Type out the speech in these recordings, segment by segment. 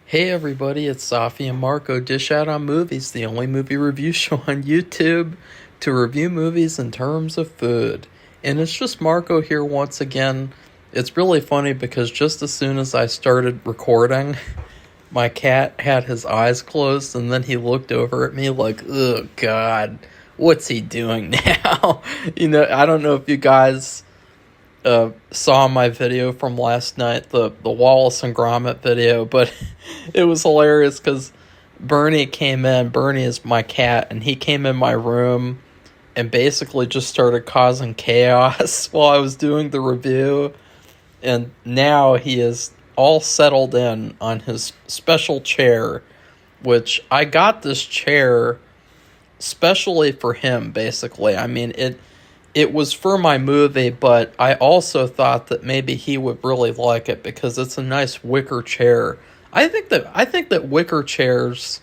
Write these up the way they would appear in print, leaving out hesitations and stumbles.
Hey everybody, it's Safi and Marco Dish Out on Movies, the only movie review show on YouTube to review movies in terms of food. And it's just Marco here once again. It's really funny because just as soon as I started recording, my cat had his eyes closed and then he looked over at me like, oh God, what's he doing now? I don't know if you guys saw my video from last night, the Wallace and Gromit video, but it was hilarious because Bernie came in. Bernie is my cat, and he came in my room and basically just started causing chaos while I was doing the review. And now he is all settled in on his special chair, which I got this chair specially for him, basically. I mean, it was for my movie, but I also thought that maybe he would really like it because it's a nice wicker chair. I think that wicker chairs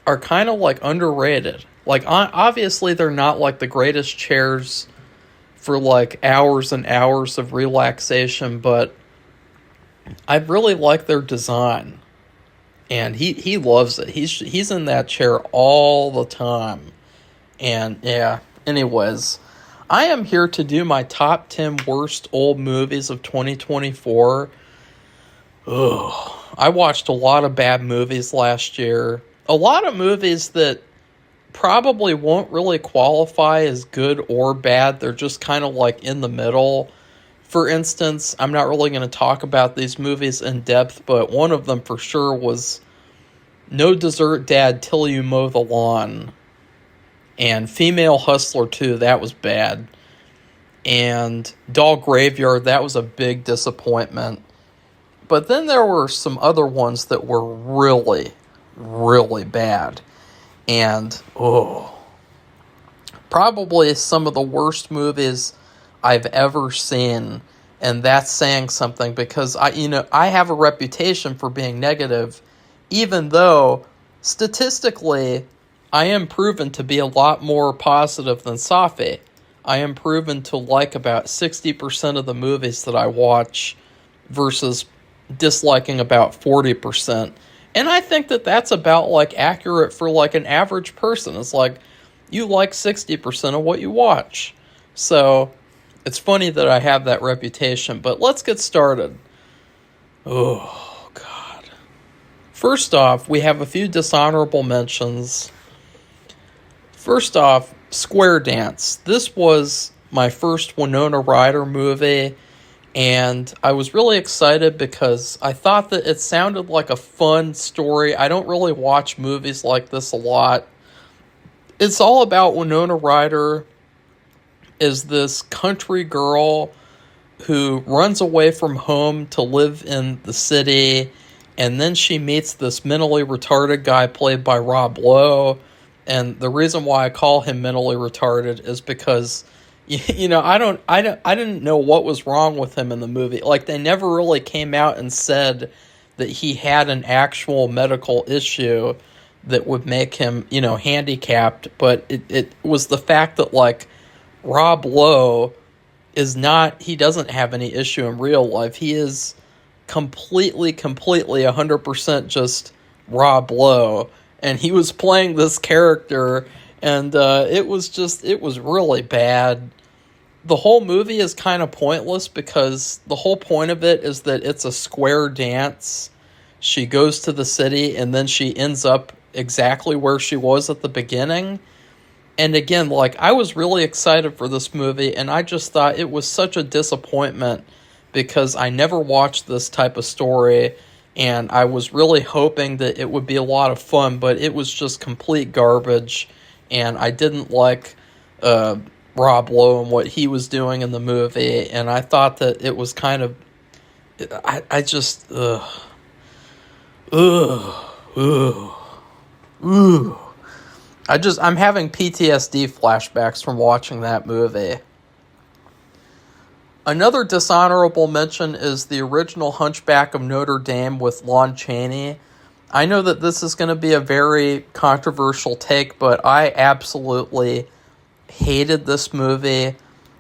are kind of like underrated. Like obviously they're not like the greatest chairs for like hours and hours of relaxation, but I really like their design. And he loves it. He's in that chair all the time. And yeah, anyways, I am here to do my top 10 worst old movies of 2024. Ugh. I watched a lot of bad movies last year. A lot of movies that probably won't really qualify as good or bad. They're just kind of like in the middle. For instance, I'm not really going to talk about these movies in depth, but one of them for sure was No Dessert Dad Till You Mow the Lawn. And Female Hustler 2, that was bad. And Doll Graveyard, that was a big disappointment. But then there were some other ones that were really, really bad. And, probably some of the worst movies I've ever seen. And that's saying something because I have a reputation for being negative, even though statistically I am proven to be a lot more positive than Safi. I am proven to like about 60% of the movies that I watch versus disliking about 40%. And I think that that's about like accurate for like an average person. It's like you like 60% of what you watch. So it's funny that I have that reputation, but let's get started. Oh, God. First off, we have a few dishonorable mentions. First off, Square Dance. This was my first Winona Ryder movie, and I was really excited because I thought that it sounded like a fun story. I don't really watch movies like this a lot. It's all about Winona Ryder as this country girl who runs away from home to live in the city, and then she meets this mentally retarded guy played by Rob Lowe. And the reason why I call him mentally retarded is because, I didn't know what was wrong with him in the movie. Like, they never really came out and said that he had an actual medical issue that would make him, handicapped. But it was the fact that, like, Rob Lowe he doesn't have any issue in real life. He is completely 100% just Rob Lowe. And he was playing this character, and it was really bad. The whole movie is kind of pointless because the whole point of it is that it's a square dance. She goes to the city, and then she ends up exactly where she was at the beginning. And again, like, I was really excited for this movie, and I just thought it was such a disappointment because I never watched this type of story. And I was really hoping that it would be a lot of fun, but it was just complete garbage. And I didn't like Rob Lowe and what he was doing in the movie. And I thought that it was kind of... I'm having PTSD flashbacks from watching that movie. Another dishonorable mention is the original Hunchback of Notre Dame with Lon Chaney. I know that this is going to be a very controversial take, but I absolutely hated this movie.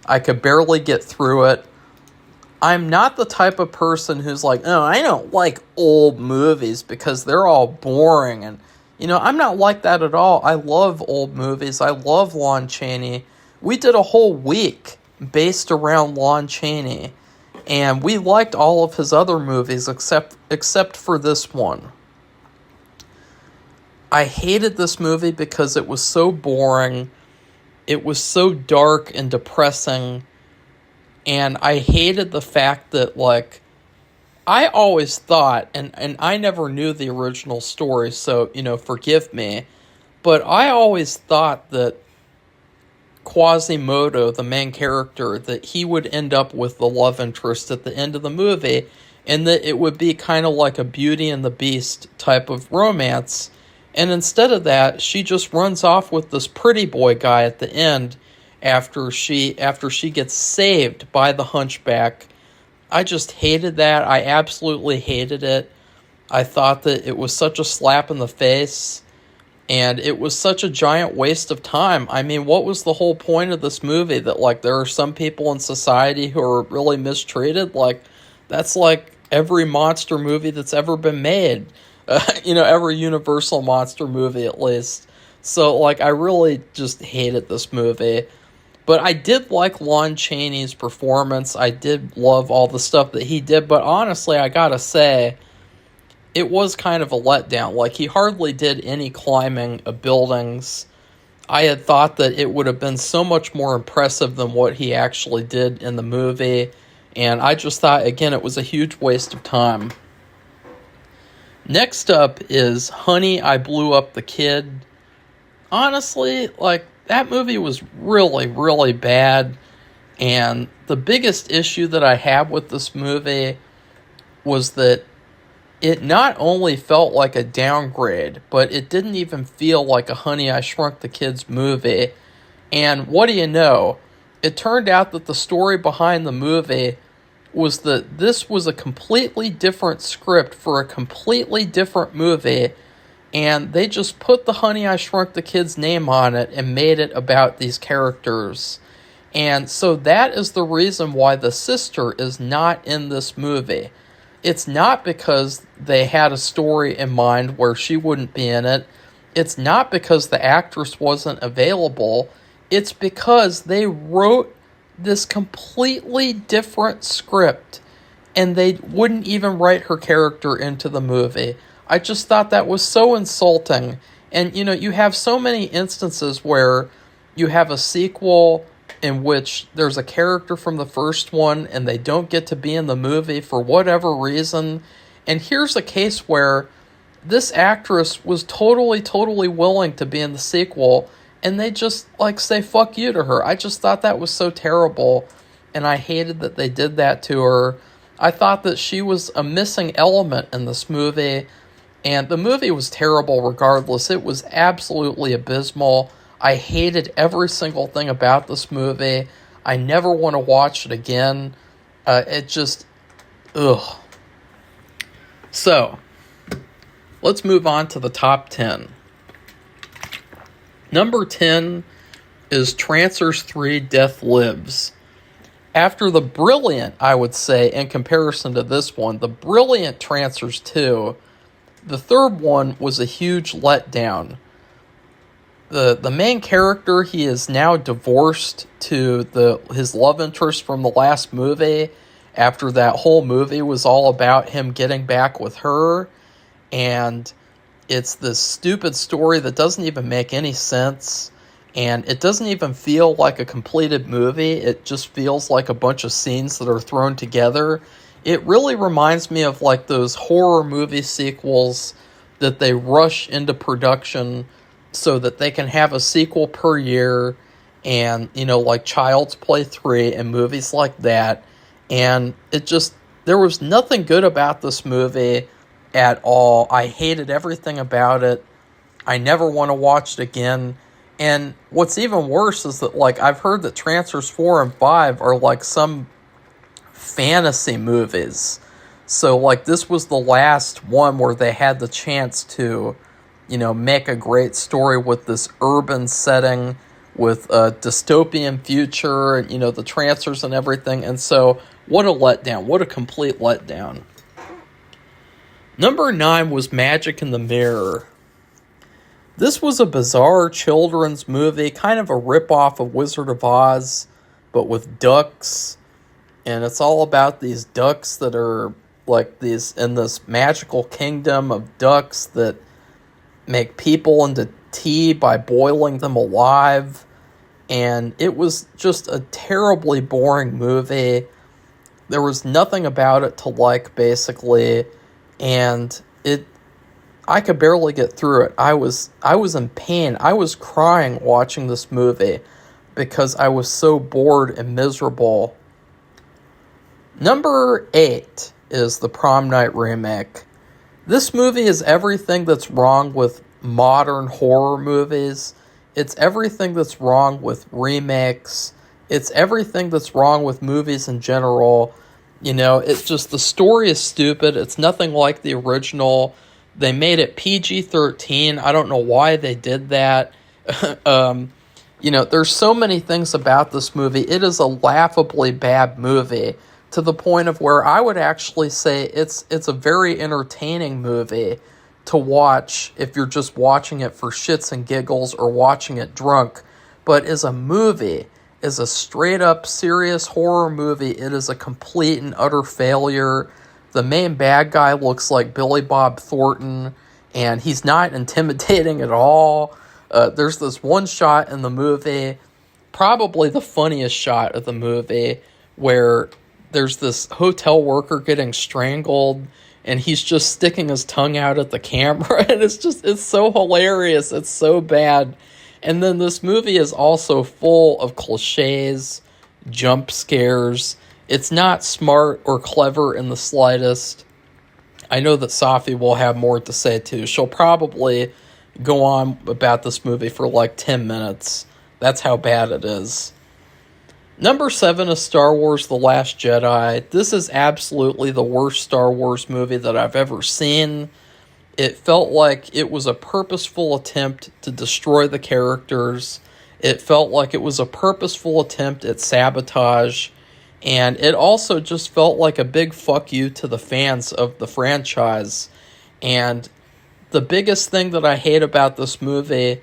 I could barely get through it. I'm not the type of person who's like, oh, I don't like old movies because they're all boring. And, I'm not like that at all. I love old movies. I love Lon Chaney. We did a whole week based around Lon Chaney. And we liked all of his other movies except for this one. I hated this movie because it was so boring. It was so dark and depressing. And I hated the fact that, like, I always thought, and I never knew the original story, so, forgive me, but I always thought that Quasimodo, the main character, that he would end up with the love interest at the end of the movie, and that it would be kind of like a Beauty and the Beast type of romance. And instead of that, she just runs off with this pretty boy guy at the end after she gets saved by the hunchback. I just hated that. I absolutely hated it. I thought that it was such a slap in the face, and it was such a giant waste of time. I mean, what was the whole point of this movie? That, like, there are some people in society who are really mistreated? Like, that's like every monster movie that's ever been made. Every Universal monster movie at least. So, like, I really just hated this movie. But I did like Lon Chaney's performance. I did love all the stuff that he did. But honestly, I gotta say, it was kind of a letdown. Like, he hardly did any climbing of buildings. I had thought that it would have been so much more impressive than what he actually did in the movie. And I just thought, again, it was a huge waste of time. Next up is Honey, I Blew Up the Kid. Honestly, like, that movie was really, really bad. And the biggest issue that I have with this movie was that it not only felt like a downgrade, but it didn't even feel like a Honey, I Shrunk the Kids movie. And what do you know? It turned out that the story behind the movie was that this was a completely different script for a completely different movie, and they just put the Honey, I Shrunk the Kids name on it and made it about these characters. And so that is the reason why the sister is not in this movie. It's not because they had a story in mind where she wouldn't be in it. It's not because the actress wasn't available. It's because they wrote this completely different script and they wouldn't even write her character into the movie. I just thought that was so insulting. And, you have so many instances where you have a sequel in which there's a character from the first one and they don't get to be in the movie for whatever reason. And here's a case where this actress was totally willing to be in the sequel, and they just, like, say fuck you to her. I just thought that was so terrible, and I hated that they did that to her. I thought that she was a missing element in this movie, and the movie was terrible regardless. It was absolutely abysmal. I hated every single thing about this movie. I never want to watch it again. It just, ugh. So, let's move on to the top 10. Number 10 is Trancers 3 Death Lives. After the brilliant, I would say, in comparison to this one, the brilliant Trancers 2, the third one was a huge letdown. The main character, he is now divorced to his love interest from the last movie, after that whole movie was all about him getting back with her, and it's this stupid story that doesn't even make any sense, and it doesn't even feel like a completed movie. It just feels like a bunch of scenes that are thrown together. It really reminds me of, like, those horror movie sequels that they rush into production so that they can have a sequel per year, and, like Child's Play 3 and movies like that. And there was nothing good about this movie at all. I hated everything about it. I never want to watch it again. And what's even worse is that, like, I've heard that Trancers 4 and 5 are like some fantasy movies. So, like, this was the last one where they had the chance to, make a great story with this urban setting, with a dystopian future, and, the Trancers and everything. And so, What a letdown. What a complete letdown. Number 9 was Magic in the Mirror. This was a bizarre children's movie, kind of a ripoff of Wizard of Oz, but with ducks. And it's all about these ducks that are like these in this magical kingdom of ducks that make people into tea by boiling them alive. And it was just a terribly boring movie. There was nothing about it to like, basically, and I could barely get through it. I was in pain. I was crying watching this movie because I was so bored and miserable. Number 8 is the Prom Night remake. This movie is everything that's wrong with modern horror movies. It's everything that's wrong with remakes. It's everything that's wrong with movies in general. You know, it's just, the story is stupid. It's nothing like the original. They made it PG-13. I don't know why they did that. There's so many things about this movie. It is a laughably bad movie, to the point of where I would actually say it's a very entertaining movie to watch if you're just watching it for shits and giggles or watching it drunk. But as a movie, as a straight-up serious horror movie, it is a complete and utter failure. The main bad guy looks like Billy Bob Thornton, and he's not intimidating at all. There's this one shot in the movie, probably the funniest shot of the movie, where there's this hotel worker getting strangled, and he's just sticking his tongue out at the camera, and it's so hilarious. It's so bad. And then this movie is also full of cliches, jump scares. It's not smart or clever in the slightest. I know that Safi will have more to say too. She'll probably go on about this movie for like 10 minutes. That's how bad it is. Number 7 is Star Wars: The Last Jedi. This is absolutely the worst Star Wars movie that I've ever seen. It felt like it was a purposeful attempt to destroy the characters. It felt like it was a purposeful attempt at sabotage. And it also just felt like a big fuck you to the fans of the franchise. And the biggest thing that I hate about this movie,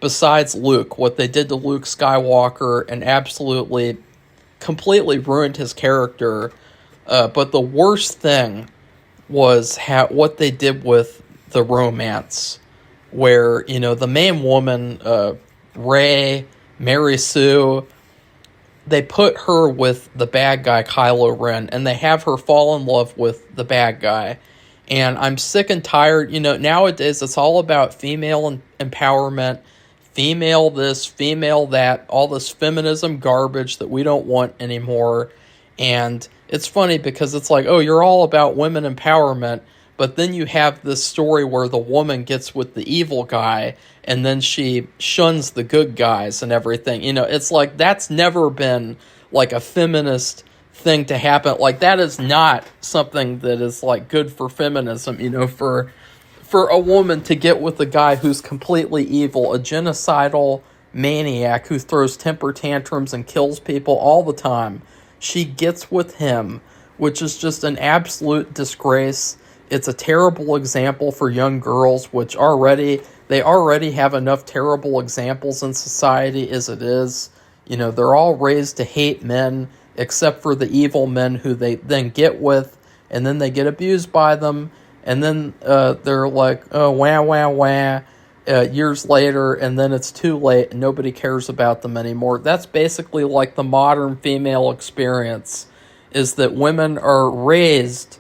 besides Luke, what they did to Luke Skywalker and absolutely, completely ruined his character. But the worst thing was what they did with the romance, where, the main woman, Rey, Mary Sue, they put her with the bad guy, Kylo Ren, and they have her fall in love with the bad guy. And I'm sick and tired, nowadays it's all about female empowerment, female this, female that, all this feminism garbage that we don't want anymore. And it's funny because it's like, oh, you're all about women empowerment, but then you have this story where the woman gets with the evil guy and then she shuns the good guys and everything. It's like, that's never been like a feminist thing to happen. Like, that is not something that is like good for feminism, for a woman to get with a guy who's completely evil, a genocidal maniac who throws temper tantrums and kills people all the time. She gets with him, which is just an absolute disgrace. It's a terrible example for young girls, which they already have enough terrible examples in society as it is. They're all raised to hate men, except for the evil men who they then get with, and then they get abused by them, and then they're like, oh, wah, wah, wah, years later, and then it's too late, and nobody cares about them anymore. That's basically like the modern female experience, is that women are raised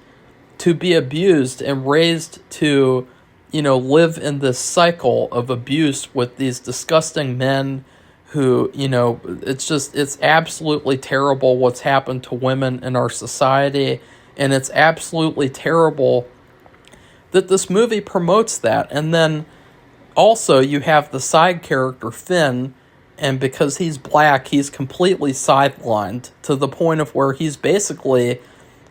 to be abused and raised to, live in this cycle of abuse with these disgusting men who, it's absolutely terrible what's happened to women in our society, and it's absolutely terrible that this movie promotes that. And then also you have the side character, Finn, and because he's black, he's completely sidelined to the point of where he's basically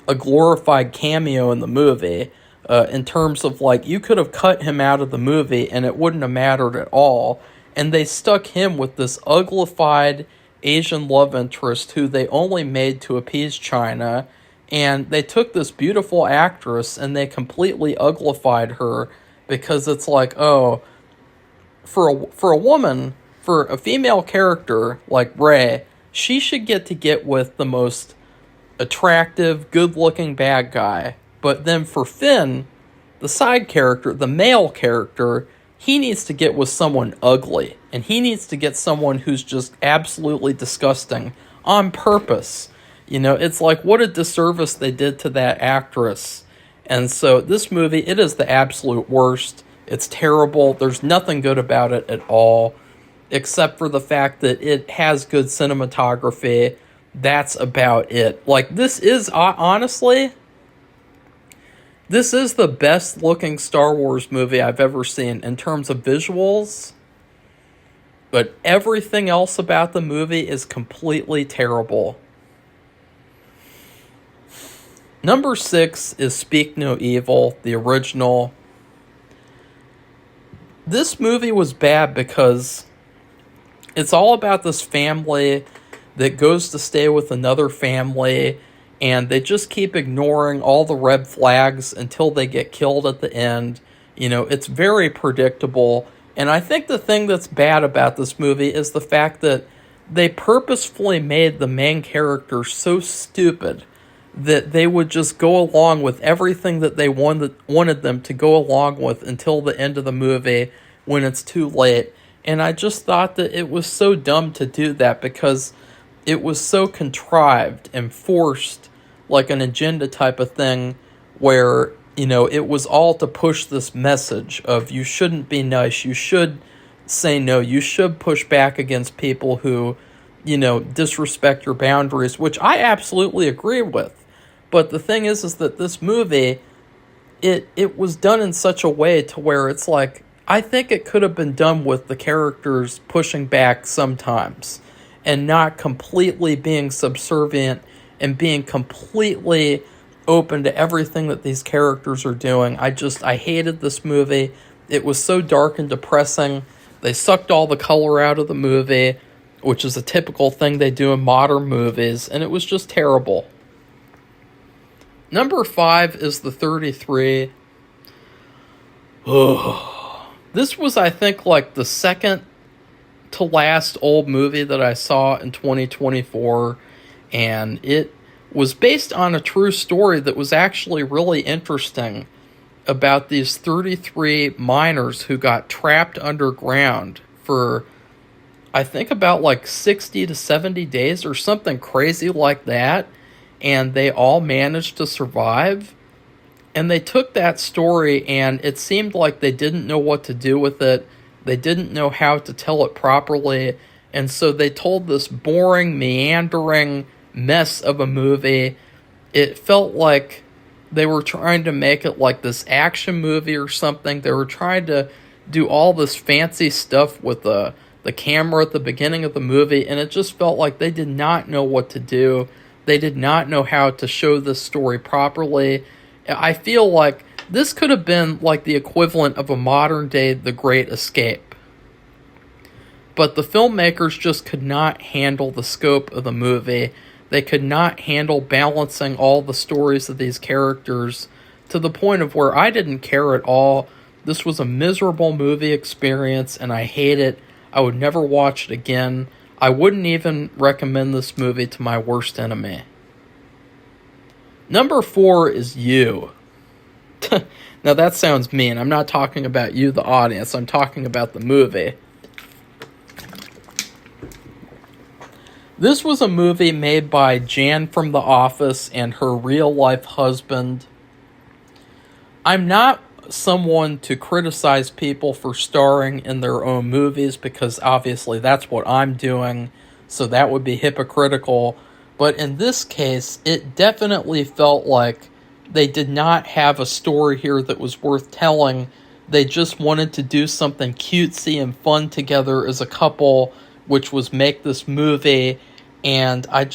a glorified cameo in the movie, in terms of, like, you could have cut him out of the movie and it wouldn't have mattered at all, and they stuck him with this uglified, Asian love interest who they only made to appease China, and they took this beautiful actress and they completely uglified her because it's like, oh, for a woman, for a female character like Rey, she should get with the most attractive, good-looking bad guy. But then for Finn, the side character, the male character, he needs to get with someone ugly. And he needs to get someone who's just absolutely disgusting on purpose. You know, it's like what a disservice they did to that actress. And so this movie, it is the absolute worst. It's terrible. There's nothing good about it at all, except for the fact that it has good cinematography. That's about it. Like, this is, honestly, this is the best looking Star Wars movie I've ever seen in terms of visuals. But everything else about the movie is completely terrible. Number 6 is Speak No Evil, the original. This movie was bad because it's all about this family that goes to stay with another family, and they just keep ignoring all the red flags until they get killed at the end. You know, it's very predictable. And I think the thing that's bad about this movie is the fact that they purposefully made the main character so stupid that they would just go along with everything that they wanted them to go along with until the end of the movie when it's too late. And I just thought that it was so dumb to do that because it was so contrived and forced, like an agenda type of thing, where, you know, it was all to push this message of you shouldn't be nice, you should say no, you should push back against people who, you know, disrespect your boundaries, which I absolutely agree with. But the thing is that this movie, it was done in such a way to where it's like, I think it could have been done with the characters pushing back sometimes and not completely being subservient and being completely open to everything that these characters are doing. I hated this movie. It was so dark and depressing. They sucked all the color out of the movie, which is a typical thing they do in modern movies, and it was just terrible. Number 5 is The 33. This was, I think, like the second to last old movie that I saw in 2024, and it was based on a true story that was actually really interesting about these 33 miners who got trapped underground for, I think, about like 60 to 70 days or something crazy like that, and they all managed to survive. And they took that story, and it seemed like they didn't know what to do with it. They didn't know how to tell it properly, and so they told this boring, meandering mess of a movie. It felt like they were trying to make it like this action movie or something. They were trying to do all this fancy stuff with the camera at the beginning of the movie, and it just felt like they did not know what to do. They did not know how to show this story properly. I feel like this could have been like the equivalent of a modern day The Great Escape. But the filmmakers just could not handle the scope of the movie. They could not handle balancing all the stories of these characters to the point of where I didn't care at all. This was a miserable movie experience, and I hate it. I would never watch it again. I wouldn't even recommend this movie to my worst enemy. Number 4 is You. Now that sounds mean. I'm not talking about you, the audience. I'm talking about the movie. This was a movie made by Jan from The Office and her real-life husband. I'm not someone to criticize people for starring in their own movies because obviously that's what I'm doing, so that would be hypocritical. But in this case, it definitely felt like they did not have a story here that was worth telling. They just wanted to do something cutesy and fun together as a couple, which was make this movie. And I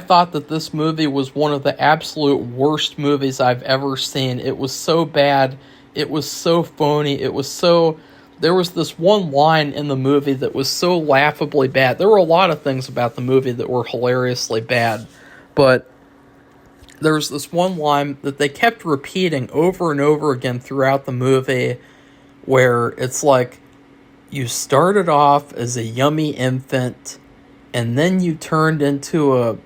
thought that this movie was one of the absolute worst movies I've ever seen. It was so bad. It was so phony. It was so There was this one line in the movie that was so laughably bad. There were a lot of things about the movie that were hilariously bad, but there was this one line that they kept repeating over and over again throughout the movie where it's like, you started off as a yummy infant, and then you turned into a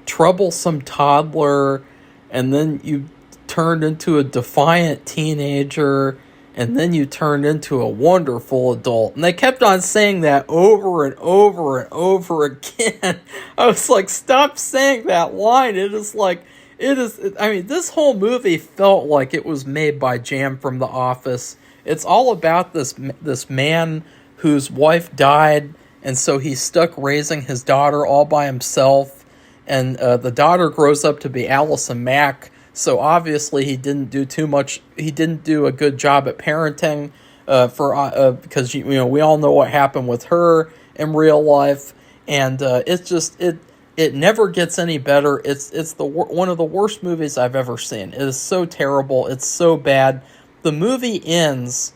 troublesome toddler, and then you turned into a defiant teenager, and then you turned into a wonderful adult. And they kept on saying that over and over and over again. I was like, stop saying that line. This whole movie felt like it was made by Jam from The Office. It's all about this man whose wife died, and so he's stuck raising his daughter all by himself. And the daughter grows up to be Allison Mack. So obviously he didn't do too much. He didn't do a good job at parenting because we all know what happened with her in real life, and it never gets any better. It's one of the worst movies I've ever seen. It is so terrible. It's so bad. The movie ends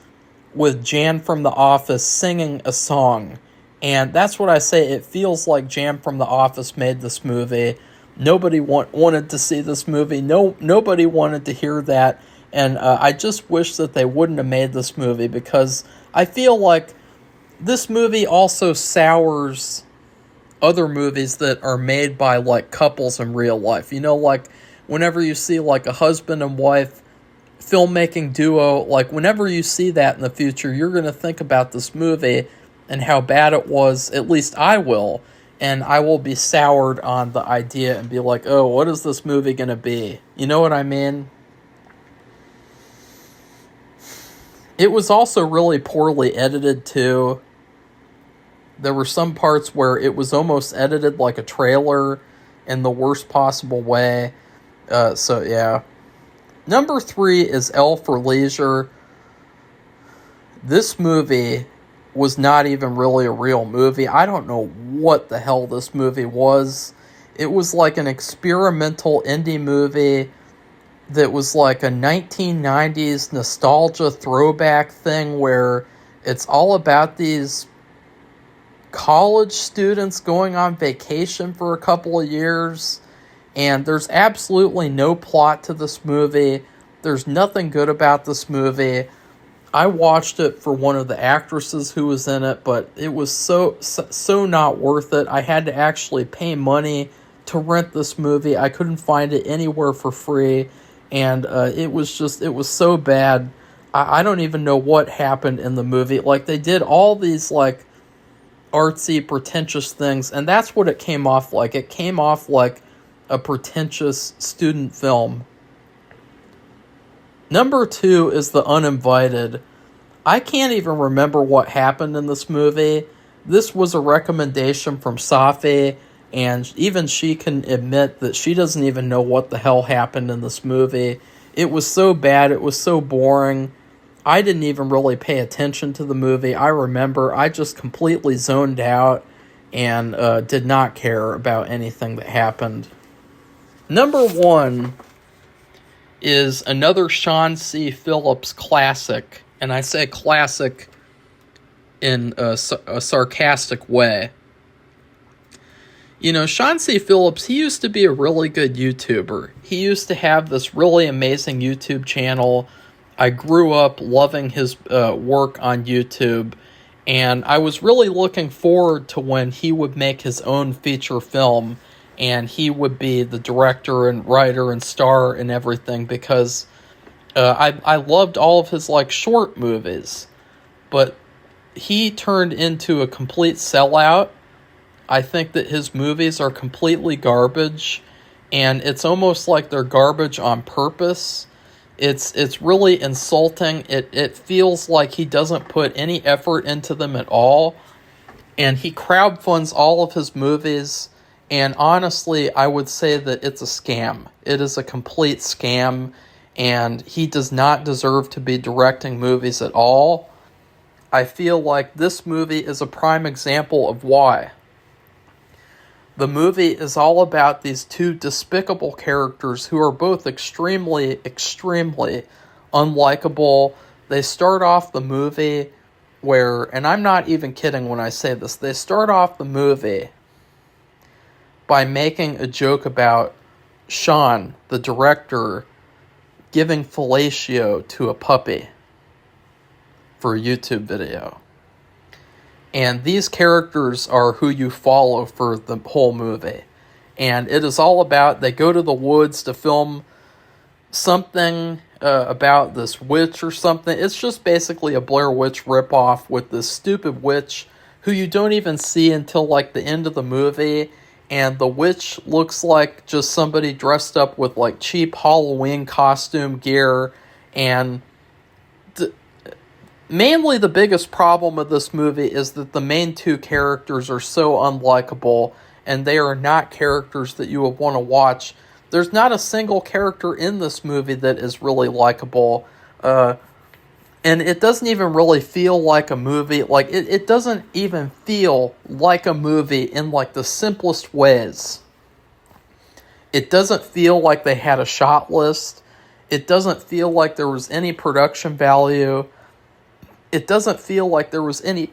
with Jan from The Office singing a song, and that's what I say. It feels like Jan from The Office made this movie. Nobody wanted to see this movie. Nobody wanted to hear that, and I just wish that they wouldn't have made this movie, because I feel like this movie also sours other movies that are made by like couples in real life. Like whenever you see like a husband and wife filmmaking duo, like whenever you see that in the future, you're going to think about this movie and how bad it was. At least I will. And I will be soured on the idea and be like, oh, what is this movie going to be? You know what I mean? It was also really poorly edited, too. There were some parts where it was almost edited like a trailer in the worst possible way. So, yeah. Number 3 is L for Leisure. This movie was not even really a real movie. I don't know what the hell this movie was. It was like an experimental indie movie that was like a 1990s nostalgia throwback thing where it's all about these college students going on vacation for a couple of years, and there's absolutely no plot to this movie. There's nothing good about this movie. I watched it for one of the actresses who was in it, but it was so not worth it. I had to actually pay money to rent this movie. I couldn't find it anywhere for free, and it was so bad. I don't even know what happened in the movie. Like, they did all these like artsy, pretentious things, and that's what it came off like. It came off like a pretentious student film. Number 2 is The Uninvited. I can't even remember what happened in this movie. This was a recommendation from Safi, and even she can admit that she doesn't even know what the hell happened in this movie. It was so bad, it was so boring. I didn't even really pay attention to the movie. I remember I just completely zoned out and did not care about anything that happened. Number 1 is another Sean C. Phillips classic, and I say classic in a sarcastic way. Sean C. Phillips, he used to be a really good YouTuber. He used to have this really amazing YouTube channel. I grew up loving his work on YouTube, and I was really looking forward to when he would make his own feature film, and he would be the director and writer and star and everything, because I loved all of his like short movies, but he turned into a complete sellout. I think that his movies are completely garbage, and it's almost like they're garbage on purpose. It's really insulting. It feels like he doesn't put any effort into them at all, and he crowdfunds all of his movies. And honestly, I would say that it's a scam. It is a complete scam, and he does not deserve to be directing movies at all. I feel like this movie is a prime example of why. The movie is all about these two despicable characters who are both extremely, extremely unlikable. They start off the movie where, and I'm not even kidding when I say this, they start off the movie by making a joke about Sean, the director, giving fellatio to a puppy for a YouTube video. And these characters are who you follow for the whole movie. And it is all about, they go to the woods to film something about this witch or something. It's just basically a Blair Witch ripoff with this stupid witch who you don't even see until like the end of the movie. And the witch looks like just somebody dressed up with like cheap Halloween costume gear. And mainly the biggest problem of this movie is that the main two characters are so unlikable, and they are not characters that you would want to watch. There's not a single character in this movie that is really likable, and it doesn't even really feel like a movie. Like, it doesn't even feel like a movie in, like, the simplest ways. It doesn't feel like they had a shot list. It doesn't feel like there was any production value. It doesn't feel like there was any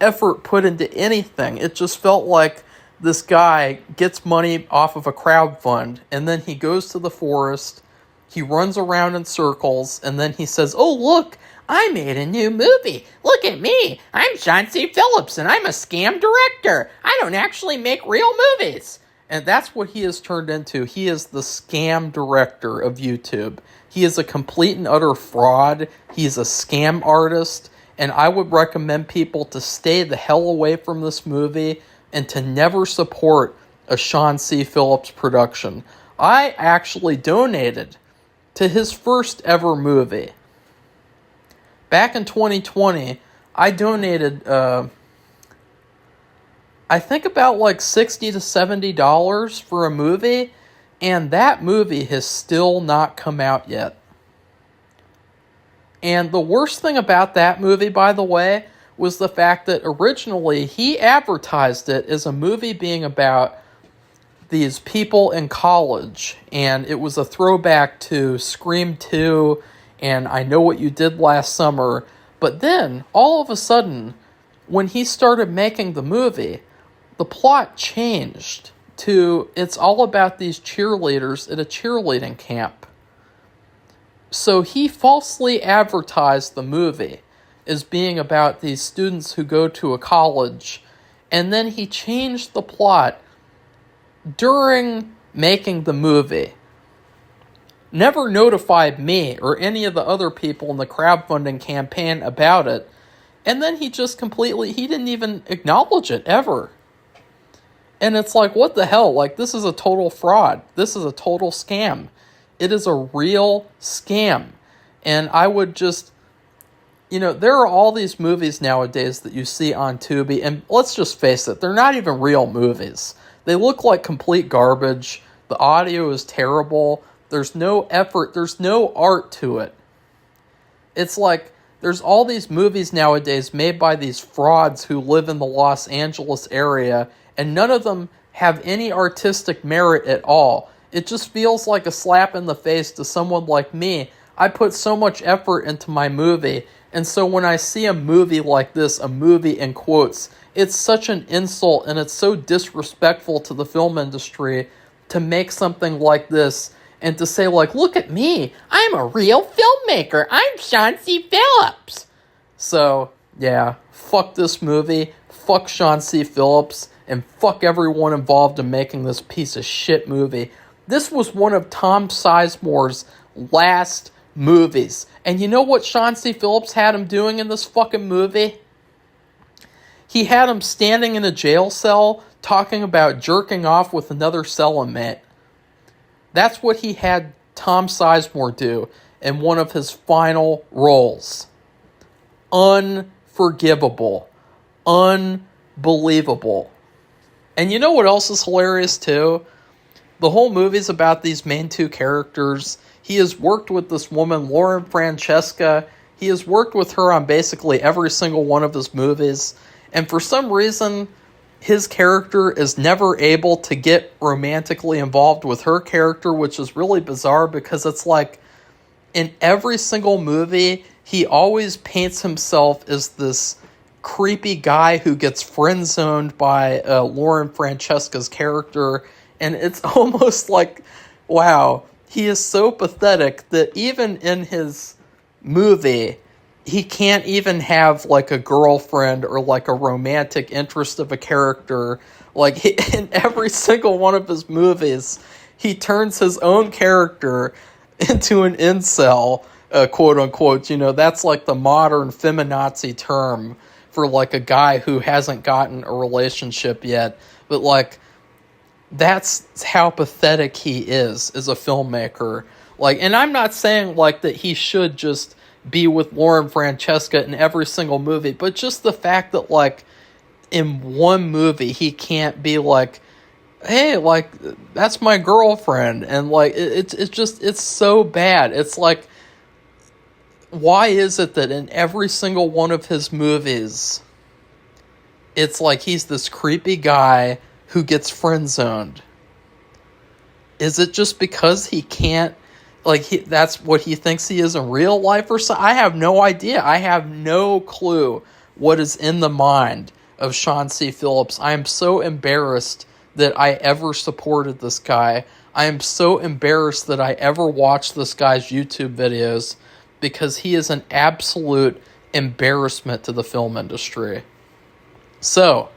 effort put into anything. It just felt like this guy gets money off of a crowdfund, and then he goes to the forest, he runs around in circles, and then he says, "Oh, look, I made a new movie. Look at me. I'm Sean C. Phillips, and I'm a scam director. I don't actually make real movies." And that's what he has turned into. He is the scam director of YouTube. He is a complete and utter fraud. He is a scam artist. And I would recommend people to stay the hell away from this movie and to never support a Sean C. Phillips production. I actually donated to his first ever movie. Back in 2020, I donated, I think about like $60 to $70 for a movie, and that movie has still not come out yet. And the worst thing about that movie, by the way, was the fact that originally he advertised it as a movie being about these people in college, and it was a throwback to Scream 2 and I Know What You Did Last Summer. But then, all of a sudden, when he started making the movie, the plot changed to it's all about these cheerleaders at a cheerleading camp. So he falsely advertised the movie as being about these students who go to a college, and then he changed the plot during making the movie. Never notified me or any of the other people in the crowdfunding campaign about it, and then he just completely, he didn't even acknowledge it ever. And it's like, what the hell? Like, this is a total fraud. This is a total scam. It is a real scam. And I would just, there are all these movies nowadays that you see on Tubi, and let's just face it, they're not even real movies. They look like complete garbage. The audio is terrible. There's no effort. There's no art to it. It's like there's all these movies nowadays made by these frauds who live in the Los Angeles area, and none of them have any artistic merit at all. It just feels like a slap in the face to someone like me. I put so much effort into my movie, and so when I see a movie like this, a movie in quotes, it's such an insult and it's so disrespectful to the film industry to make something like this and to say, like, look at me, I'm a real filmmaker, I'm Sean C. Phillips. So, yeah, fuck this movie, fuck Sean C. Phillips, and fuck everyone involved in making this piece of shit movie. This was one of Tom Sizemore's last movies. And you know what Sean C. Phillips had him doing in this fucking movie? He had him standing in a jail cell talking about jerking off with another cellmate. That's what he had Tom Sizemore do in one of his final roles. Unforgivable. Unbelievable. And you know what else is hilarious too? The whole movie's about these main two characters. He has worked with this woman, Lauren Francesca. He has worked with her on basically every single one of his movies. And for some reason, his character is never able to get romantically involved with her character, which is really bizarre because it's like in every single movie, he always paints himself as this creepy guy who gets friend-zoned by Lauren Francesca's character, and it's almost like, wow, he is so pathetic that even in his movie, he can't even have like a girlfriend or like a romantic interest of a character. Like in every single one of his movies, he turns his own character into an incel, quote unquote. You know, that's like the modern feminazi term for like a guy who hasn't gotten a relationship yet. But like, that's how pathetic he is as a filmmaker. Like, and I'm not saying like that he should just be with Lauren Francesca in every single movie, but just the fact that like in one movie he can't be like, hey, like that's my girlfriend, and like it's just, it's so bad. It's like, why is it that in every single one of his movies it's like he's this creepy guy who gets friend-zoned? Is it just because he can't, like, that's what he thinks he is in real life or so? I have no idea. I have no clue what is in the mind of Sean C. Phillips. I am so embarrassed that I ever supported this guy. I am so embarrassed that I ever watched this guy's YouTube videos, because he is an absolute embarrassment to the film industry. So,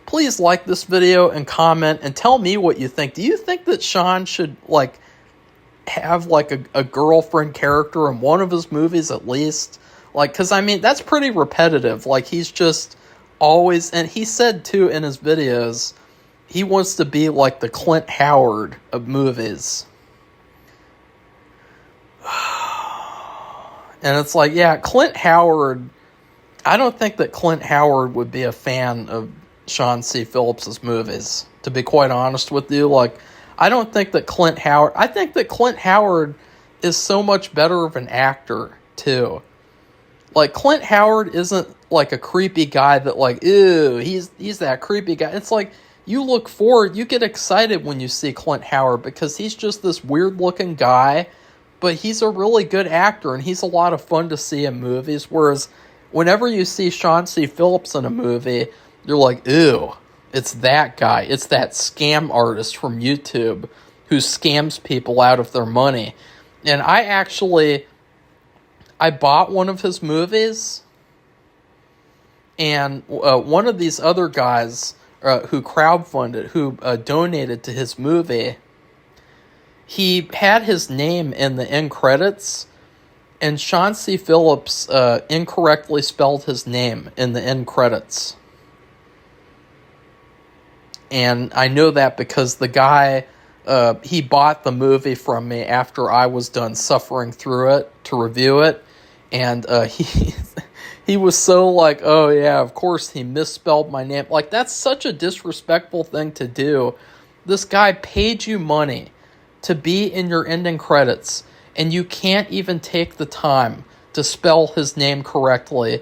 please like this video and comment and tell me what you think. Do you think that Sean should, like, have, like, a girlfriend character in one of his movies at least? Like, because, I mean, that's pretty repetitive. Like, he's just always, and he said, too, in his videos, he wants to be, like, the Clint Howard of movies. And it's like, yeah, Clint Howard, I don't think that Clint Howard would be a fan of Sean C. Phillips's movies, to be quite honest with you. Like, I don't think that I think that Clint Howard is so much better of an actor, too. Like, Clint Howard isn't, like, a creepy guy that, like, ew, he's that creepy guy. It's like, you look forward, you get excited when you see Clint Howard, because he's just this weird-looking guy, but he's a really good actor, and he's a lot of fun to see in movies, whereas whenever you see Sean C. Phillips in a movie, you're like, ew, it's that guy. It's that scam artist from YouTube who scams people out of their money. And I bought one of his movies, and one of these other guys who crowdfunded, who donated to his movie, he had his name in the end credits, and Sean C. Phillips incorrectly spelled his name in the end credits. And I know that because the guy, he bought the movie from me after I was done suffering through it to review it, and he was so like, oh yeah, of course he misspelled my name. Like, that's such a disrespectful thing to do. This guy paid you money to be in your ending credits, and you can't even take the time to spell his name correctly.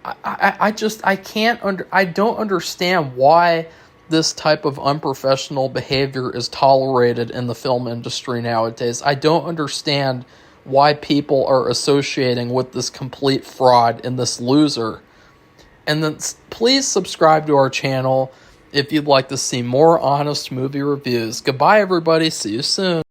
I don't understand why this type of unprofessional behavior is tolerated in the film industry nowadays. I don't understand why people are associating with this complete fraud and this loser. And then please subscribe to our channel if you'd like to see more honest movie reviews. Goodbye, everybody. See you soon.